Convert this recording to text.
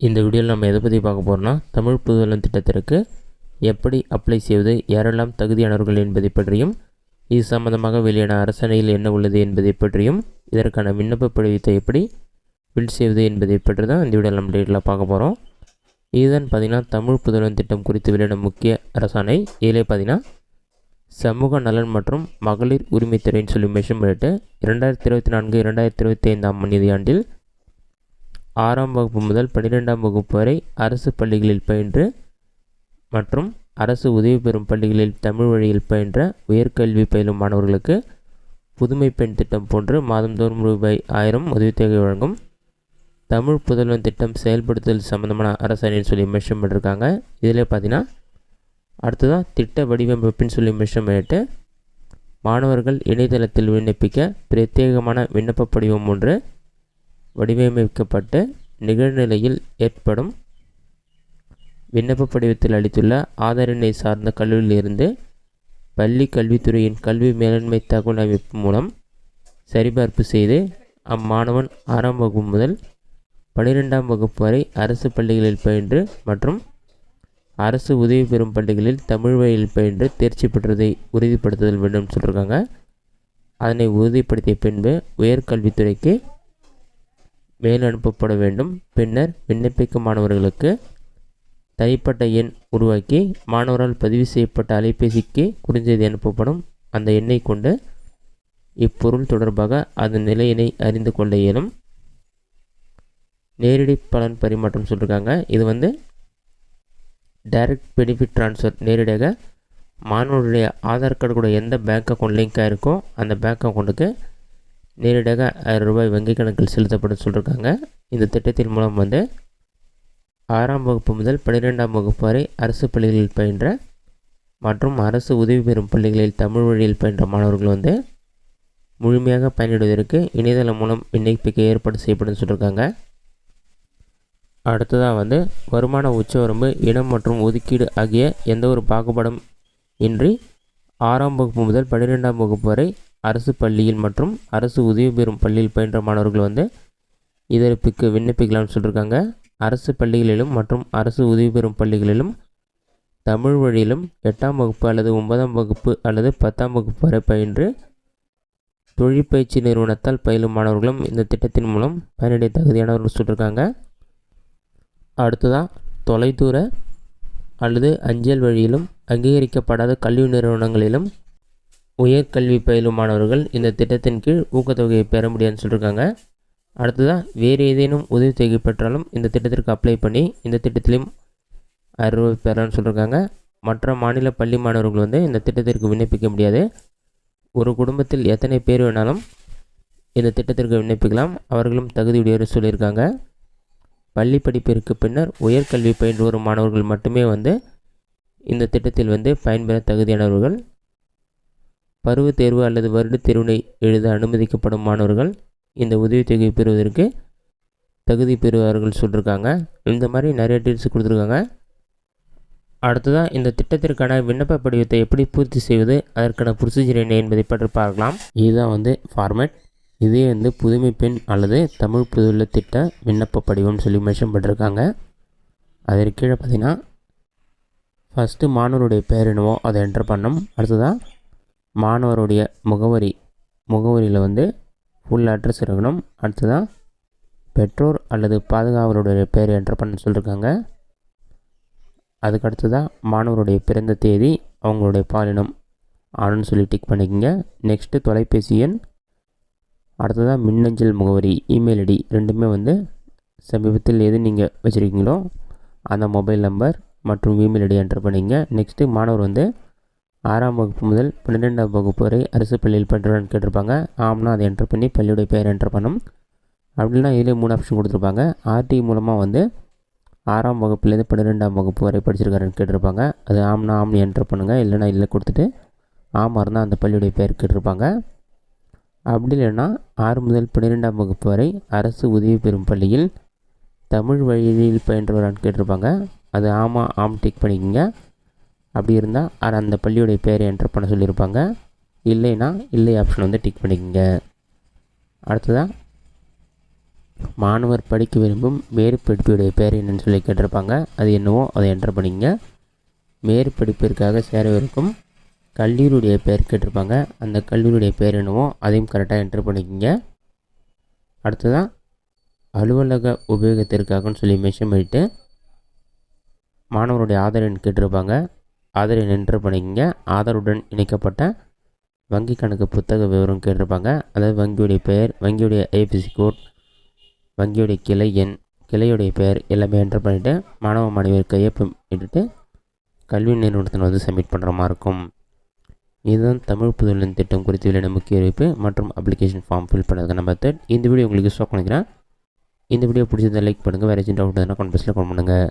இந்த வீடியோவில் நம்ம எதை பற்றி பார்க்க போகிறோம்னா, தமிழ் புதுவெள்ளம் திட்டத்திற்கு எப்படி அப்ளை செய்வது, யாரெல்லாம் தகுதியானவர்கள் என்பதை பற்றியும், இது சம்பந்தமாக வெளியான அரசாணையில் என்ன உள்ளது என்பதை பற்றியும், இதற்கான விண்ணப்ப படிவத்தை எப்படி ஃபில் செய்வது என்பதை பற்றி தான் இந்த வீடியோவில் நம்ம டீட்டெயிலாக பார்க்க போகிறோம். இதுதான் பார்த்திங்கன்னா தமிழ் புதுவெள்ளம் திட்டம் குறித்து வெளியான முக்கிய அரசாணை. இதிலே பார்த்திங்கன்னா சமூக நலன் மற்றும் மகளிர் உரிமைத்துறைன்னு சொல்லி மென்ஷன் பண்ணிட்டு 2024-2025 நிதியாண்டில் 6ஆம் வகுப்பு முதல் 12ஆம் வகுப்பு வரை அரசு பள்ளிகளில் பயின்று மற்றும் அரசு உதவி பெறும் பள்ளிகளில் தமிழ் வழியில் பயின்ற உயர்கல்வி பயிலும் மாணவர்களுக்கு புதுமை பெண் திட்டம் போன்று மாதந்தோறும் ரூபாய் 1000 உதவித்தொகை வழங்கும் தமிழ் புதல்வன் திட்டம் செயல்படுத்துதல் சம்பந்தமான அரசாணைன்னு சொல்லி மென்ஷன் பண்ணியிருக்காங்க. இதில் பார்த்தீங்கன்னா அடுத்ததாக திட்ட வடிவமைப்புன்னு சொல்லி மென்ஷன் பண்ணிட்டு மாணவர்கள் இணையதளத்தில் விண்ணப்பிக்க பிரத்யேகமான விண்ணப்ப படிவம் ஒன்று வடிவமைக்கப்பட்டு நிகழ்நிலையில் ஏற்படும் விண்ணப்ப படிவத்தில் அளித்துள்ள ஆதார் எண்ணை சார்ந்த கல்லூரியிலிருந்து பள்ளி கல்வித்துறையின் கல்வி மேலாண்மை தகவல் அமைப்பு மூலம் சரிபார்ப்பு செய்து அம்மாணவன் 6ஆம் வகுப்பு முதல் 12ஆம் வகுப்பு வரை அரசு பள்ளிகளில் பயின்று மற்றும் அரசு உதவி பெறும் பள்ளிகளில் தமிழ் வழியில் பயின்று தேர்ச்சி பெற்றதை உறுதிப்படுத்துதல் வேண்டும் சொல்லியிருக்காங்க. அதனை உறுதிப்படுத்திய பின்பு உயர்கல்வித்துறைக்கு மேல் அனுப்பப்பட வேண்டும். பின்னர் விண்ணப்பிக்கும் மாணவர்களுக்கு தனிப்பட்ட எண் உருவாக்கி மாணவரால் பதிவு செய்யப்பட்ட அலைபேசிக்கு குறுஞ்செய்தி அனுப்பப்படும். அந்த எண்ணை கொண்டு இப்பொருள் தொடர்பாக அதன் நிலையினை அறிந்து கொள்ள இயலும். நேரடி பலன் பரிமாற்றம் சொல்லியிருக்காங்க. இது டைரக்ட் பெனிஃபிட் ட்ரான்ஸ்ஃபர், நேரடியாக மாணவர்களுடைய ஆதார் கார்டு கூட எந்த பேங்க் அக்கௌண்ட் லிங்காக இருக்கோ அந்த பேங்க் அக்கௌண்ட்டுக்கு நேரடியாக 1000 ரூபாய் வங்கி கணக்கில் செலுத்தப்படும் சொல்லியிருக்காங்க. இந்த திட்டத்தின் மூலம் 6ஆம் வகுப்பு முதல் 12ஆம் வகுப்பு வரை அரசு பள்ளிகளில் பயின்ற மற்றும் அரசு உதவி பெறும் பள்ளிகளில் தமிழ் வழியில் பயின்ற மாணவர்கள் முழுமையாக பயனிடுவதற்கு இணையதளம் மூலம் விண்ணப்பிக்க ஏற்பாடு செய்யப்படும் சொல்லியிருக்காங்க. அடுத்ததாக வருமான உச்சவரம்பு, இனம் மற்றும் ஒதுக்கீடு ஆகிய எந்த ஒரு பாகுபாடும் இன்றி 6ஆம் வகுப்பு முதல் 12ஆம் வகுப்பு வரை அரசு பள்ளியில் மற்றும் அரசு உதவி பெறும் பள்ளியில் பயின்ற மாணவர்கள் இதற்கு விண்ணப்பிக்கலாம்னு சொல்லியிருக்காங்க. அரசு பள்ளிகளிலும் மற்றும் அரசு உதவி பெறும் பள்ளிகளிலும் தமிழ் வழியிலும் 8ஆம் வகுப்பு அல்லது 9ஆம் வகுப்பு அல்லது 10ஆம் வகுப்பு வரை பயின்று தொழிற்பயிற்சி நிறுவனத்தால் பயிலும் மாணவர்களும் இந்த திட்டத்தின் மூலம் பயனடைய தகுதியானவர்கள் சொல்லியிருக்காங்க. அடுத்ததாக தொலைதூர அல்லது அஞ்சல் வழியிலும் அங்கீகரிக்கப்படாத கல்வி நிறுவனங்களிலும் உயர்கல்வி பயிலும் மாணவர்கள் இந்த திட்டத்தின் கீழ் ஊக்கத்தொகையை பெற முடியாதுன்னு சொல்லியிருக்காங்க. அடுத்ததாக வேறு ஏதேனும் உதவித்தொகை பெற்றாலும் இந்த திட்டத்திற்கு அப்ளை பண்ணி இந்த திட்டத்திலையும் 1000 ரூபாய் பெறலாம்னு சொல்லியிருக்காங்க. மற்ற மாநில பள்ளி மாணவர்கள் இந்த திட்டத்திற்கு விண்ணப்பிக்க முடியாது. ஒரு குடும்பத்தில் எத்தனை பேர் வேணாலும் இந்த திட்டத்திற்கு விண்ணப்பிக்கலாம், அவர்களும் தகுதியுடையவர் சொல்லியிருக்காங்க. பள்ளி படிப்பிற்கு பின்னர் உயர்கல்வி பயின்று வரும் மாணவர்கள் மட்டுமே இந்த திட்டத்தில் பயன்பெற தகுதியானவர்கள். பருவ தேர்வு அல்லது வருட தேர்வினை எழுத அனுமதிக்கப்படும் மாணவர்கள் இந்த உதவித்தொகை பெறுவதற்கு தகுதி பெறுவார்கள் சொல்லியிருக்காங்க. இந்த மாதிரி நிறைய டீல்ஸ் கொடுத்துருக்காங்க. அடுத்ததாக இந்த திட்டத்திற்கான விண்ணப்ப படிவத்தை எப்படி பூர்த்தி செய்வது, அதற்கான ப்ரொசீஜர் என்ன என்பதை பற்றி பார்க்கலாம். இதுதான் ஃபார்மேட். இதே புதுமை பெண் அல்லது தமிழ் புதுவெள்ள திட்ட விண்ணப்ப படிவம்னு சொல்லி மென்ஷன் பண்ணியிருக்காங்க. அதற்கு கீழே பார்த்திங்கன்னா ஃபஸ்ட்டு மாணவருடைய பேர் என்னவோ அதை என்டர் பண்ணணும். அடுத்ததாக மாணவருடைய முகவரியில் ஃபுல் அட்ரஸ் இருக்கணும். அடுத்ததாக பெற்றோர் அல்லது பாதுகாவலருடைய பேர் என்டர் பண்ண சொல்லியிருக்காங்க. அதுக்கு அடுத்ததாக மாணவருடைய பிறந்த தேதி, அவங்களுடைய பாலினம் ஆணுன்னு சொல்லி டிக் பண்ணிக்கோங்க. நெக்ஸ்ட்டு தொலைபேசி எண், அடுத்ததாக மின்னஞ்சல் முகவரி, இமெயில் ஐடி ரெண்டுமே சமீபத்தில் எது நீங்கள் வச்சுருக்கீங்களோ அந்த மொபைல் நம்பர் மற்றும் இமெயில் ஐடி என்டர் பண்ணிங்க. நெக்ஸ்ட்டு மாணவர் 6ஆம் வகுப்பு முதல் 12ஆம் வகுப்பு வரை அரசு பள்ளியில் பயின்றான்னு கேட்டிருப்பாங்க. ஆம்னா அதை என்டர் பண்ணி பள்ளியுடைய பெயர் என்டர் பண்ணணும். அப்படின்னா இதிலே 3 ஆப்ஷன் கொடுத்துருப்பாங்க. ஆர்டி மூலமாக 6ஆம் வகுப்புலேருந்து 12ஆம் வகுப்பு வரை படிச்சிருக்காருன்னு கேட்டிருப்பாங்க. அது ஆம்னா ஆம்னு என்டர் பண்ணுங்கள், இல்லைனா இல்லை கொடுத்துட்டு ஆமாம் இருந்தால் அந்த பள்ளியுடைய பெயர் கேட்டிருப்பாங்க. அப்படி இல்லைன்னா 6 முதல் 12ஆம் வகுப்பு வரை அரசு உதவி பெறும் பள்ளியில் தமிழ் வழியில் பயின்றவரான்னு கேட்டிருப்பாங்க. அது ஆமாம் ஆம் டிக் பண்ணிக்கோங்க. அப்படி இருந்தால் அந்த பள்ளியுடைய பேரை என்டர் பண்ண சொல்லியிருப்பாங்க. இல்லைன்னா இல்லை ஆப்ஷன் டிக் பண்ணிக்கோங்க. அடுத்ததாக மாணவர் படிக்க விரும்பும் மேற்படிப்புடைய பேர் என்னன்னு சொல்லி கேட்டிருப்பாங்க. அது என்னவோ அதை என்டர் பண்ணிக்கங்க. மேற்படிப்பிற்காக சேரவிருக்கும் கல்லூரியுடைய பேர் கேட்டிருப்பாங்க. அந்த கல்லூரியுடைய பேர் என்னவோ அதையும் கரெக்டாக என்டர் பண்ணிக்கோங்க. அடுத்ததான் அலுவலக உபயோகத்திற்காகன்னு சொல்லி மென்ஷன் பண்ணிவிட்டு மாணவருடைய ஆதார் எண் கேட்டிருப்பாங்க. ஆதார் எண் என்டர் பண்ணிக்கோங்க. ஆதாருடன் இணைக்கப்பட்ட வங்கி கணக்கு புத்தக விவரம் கேட்டிருப்பாங்க. அதாவது வங்கியுடைய பெயர், வங்கியுடைய ஐஎஃப்எஸ்சி கோட், வங்கியுடைய கிளை எண், கிளையுடைய பெயர் எல்லாமே என்டர் பண்ணிவிட்டு மாணவ மாணவியர் கையொப்பமிட்டுட்டு கல்வி நிறுவனத்தில் வந்து சப்மிட் பண்ணுற மாதிரி இருக்கும். இதுதான் தமிழ் புதுவெளியின் திட்டம் குறித்து வெளியான முக்கிய அறிவிப்பு மற்றும் அப்ளிகேஷன் ஃபார்ம் ஃபில் பண்ணுறதுக்கான மெத்தட். இந்த வீடியோ உங்களுக்கு யூஸ் பண்ணிக்கிறேன். இந்த வீடியோ பிடிச்சதை லைக் பண்ணுங்கள். வேறு ஏதாச்சும் டவுட் இருந்தால் கமெண்ட் பாக்ஸில் கமெண்ட் பண்ணுங்கள்.